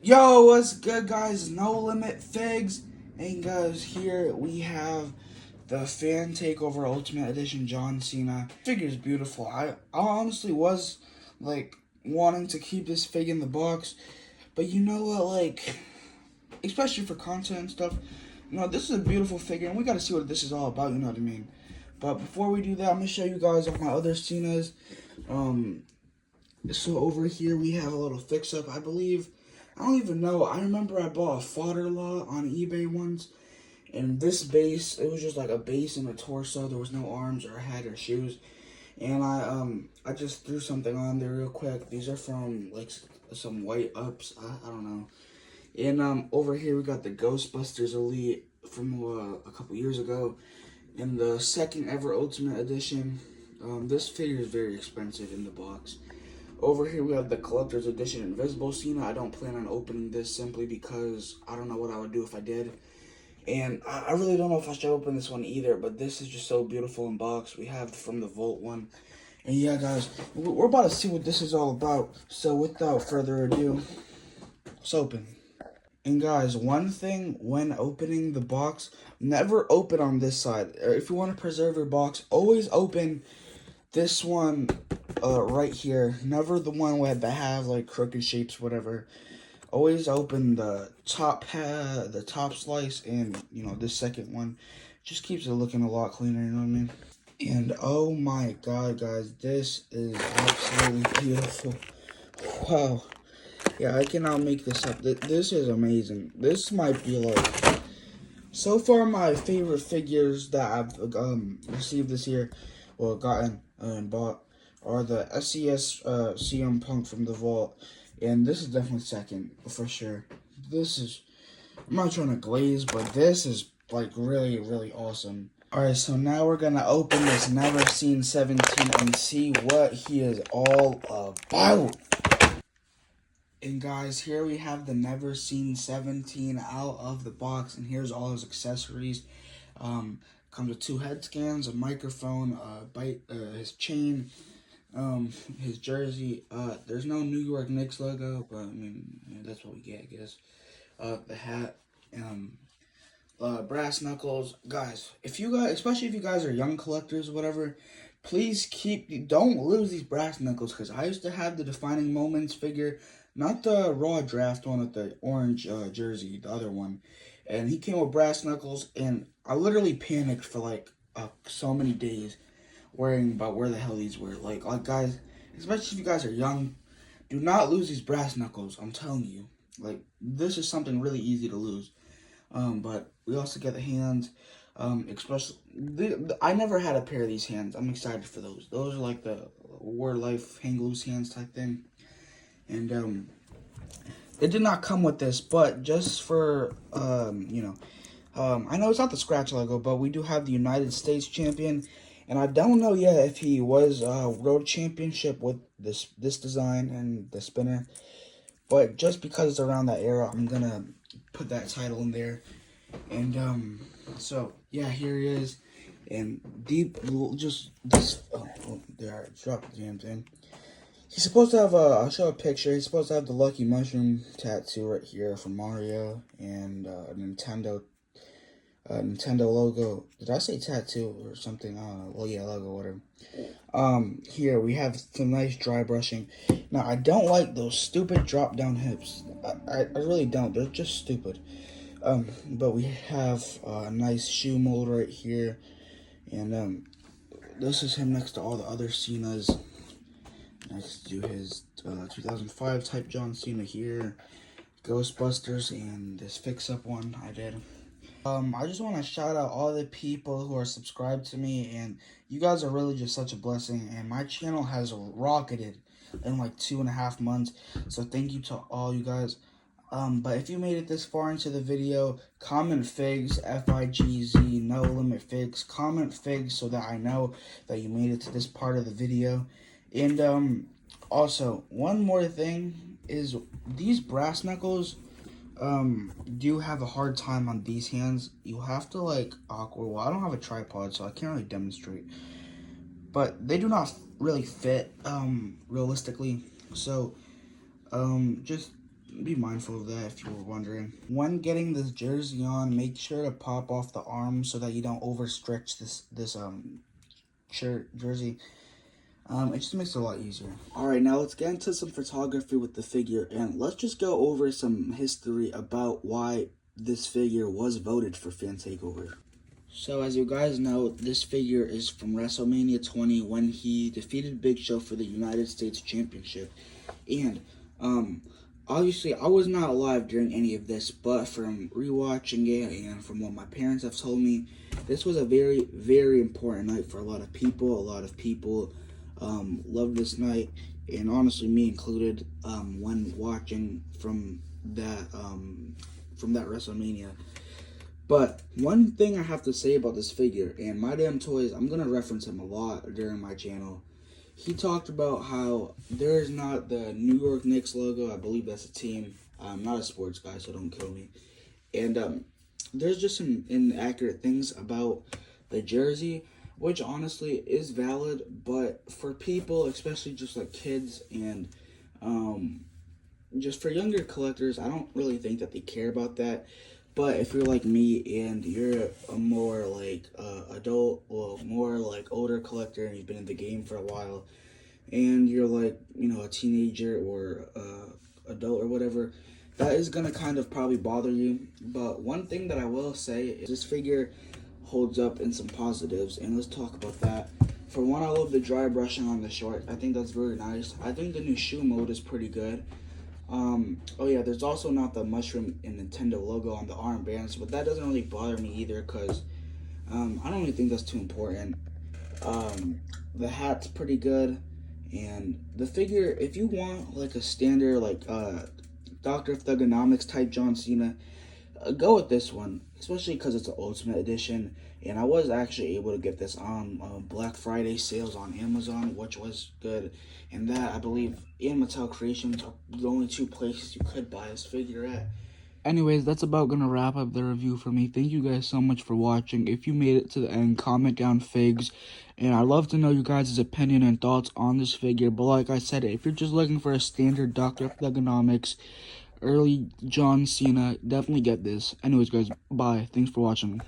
Yo, what's good, guys? No Limit Figs. And guys, here we have the Fan Takeover Ultimate Edition John Cena. Figure's beautiful. I honestly was like wanting to keep this fig in the box, but you know what? Like, especially for content and stuff, this is a beautiful figure, and we got to see what this is all about. You know what I mean? But before we do that, I'm gonna show you guys all my other Cenas. So over here we have a little fix-up, I believe. I don't even know. I remember I bought a fodder lot on eBay once, and this base, it was just like a base and a torso. There was no arms or head or shoes, and I just threw something on there real quick. These are from like some white ups. I don't know. And over here we got the Ghostbusters Elite from a couple years ago, in the second ever Ultimate Edition. This figure is very expensive in the box. Over here we have the Collector's Edition Invisible Cena. I don't plan on opening this simply because I don't know what I would do if I did. And I really don't know if I should open this one either, but this is just so beautiful in box. We have from the Vault one. And yeah, guys, we're about to see what this is all about. So without further ado, let's open. And guys, one thing when opening the box, never open on this side. If you want to preserve your box, always open this one right here. Never the one that have like crooked shapes, whatever. Always open the top slice, and this second one just keeps it looking a lot cleaner. You know what I mean? And oh my god, guys, this is absolutely beautiful. Wow. Yeah, I cannot make this up. This is amazing. This might be like, so far, my favorite figures that I've received this year, or gotten and bought, are the SES CM Punk from the Vault, and this is definitely second for sure. This is, I'm not trying to glaze, but this is like really, really awesome. Alright, so now we're gonna open this Never Seen 17 and see what he is all about. And guys, here we have the Never Seen 17 out of the box, and here's all his accessories. Comes with 2 head scans, a microphone, his chain, his jersey. There's no New York Knicks logo, but I mean, that's what we get, I guess. The hat, brass knuckles. Guys, especially if you guys are young collectors or whatever, please don't lose these brass knuckles, because I used to have the Defining Moments figure, not the Raw Draft one with the orange jersey, the other one. And he came with brass knuckles, and I literally panicked for like so many days, worrying about where the hell these were. Like guys, especially if you guys are young, do not lose these brass knuckles. I'm telling you, like, this is something really easy to lose. But we also get the hands. Especially, I never had a pair of these hands. I'm excited for those. Those are like the War Life hang loose hands type thing. And it did not come with this, but just for I know it's not the scratch logo, but we do have the United States champion, and I don't know yet if he was world championship with this design and the spinner, but just because it's around that era, I'm gonna put that title in there. And so yeah, here he is, and just this. Oh, there, I dropped the damn thing. He's supposed to have I'll show a picture. He's supposed to have the Lucky Mushroom tattoo right here from Mario, and a Nintendo logo. Did I say tattoo or something? I don't know. Well, yeah, logo, whatever. Here we have some nice dry brushing. Now, I don't like those stupid drop down hips. I really don't. They're just stupid. But we have a nice shoe mold right here, and this is him next to all the other Cenas. Next to his 2005 type John Cena here, Ghostbusters, and this fix-up one I did. I just want to shout out all the people who are subscribed to me, and you guys are really just such a blessing, and my channel has rocketed in like 2.5 months, so thank you to all you guys. But if you made it this far into the video, comment figs, F-I-G-Z, no limit figs, comment figs so that I know that you made it to this part of the video. And also, one more thing is, these brass knuckles do have a hard time on these hands. You have to like well, I don't have a tripod, so I can't really demonstrate, but they do not really fit realistically. So just be mindful of that if you were wondering. When getting this jersey on, make sure to pop off the arms so that you don't overstretch this jersey. It just makes it a lot easier. Alright, now let's get into some photography with the figure, and let's just go over some history about why this figure was voted for Fan Takeover. So, as you guys know, this figure is from WrestleMania 20 when he defeated Big Show for the United States Championship. And, obviously, I was not alive during any of this, but from rewatching it and from what my parents have told me, this was a very, very important night for a lot of people. A lot of people loved this night, and honestly, me included, when watching from that WrestleMania. But one thing I have to say about this figure, and My Damn Toys, I'm going to reference him a lot during my channel. He talked about how there is not the New York Knicks logo. I believe that's a team. I'm not a sports guy, so don't kill me. And there's just some inaccurate things about the jersey, which honestly is valid. But for people, especially just like kids and just for younger collectors, I don't really think that they care about that. But if you're like me and you're a more like adult or more like older collector and you've been in the game for a while and you're like, you know, a teenager or adult or whatever, that is going to kind of probably bother you. But one thing that I will say is this figure holds up in some positives, and let's talk about that. For one, I love the dry brushing on the shorts. I think that's very nice. I think the new shoe mode is pretty good. Oh yeah, there's also not the mushroom and Nintendo logo on the armbands, but that doesn't really bother me either because I don't really think that's too important. The hat's pretty good, and the figure, if you want like a standard like Dr. Thugonomics type John Cena, go with this one, especially because it's an Ultimate Edition. And I was actually able to get this on Black Friday sales on Amazon, which was good. And that, I believe, and Mattel Creations are the only two places you could buy this figure at. Anyways, that's about going to wrap up the review for me. Thank you guys so much for watching. If you made it to the end, comment down figs. And I'd love to know you guys' opinion and thoughts on this figure. But like I said, if you're just looking for a standard Dr. Thugonomics, early John Cena, definitely get this. Anyways, guys, bye. Thanks for watching.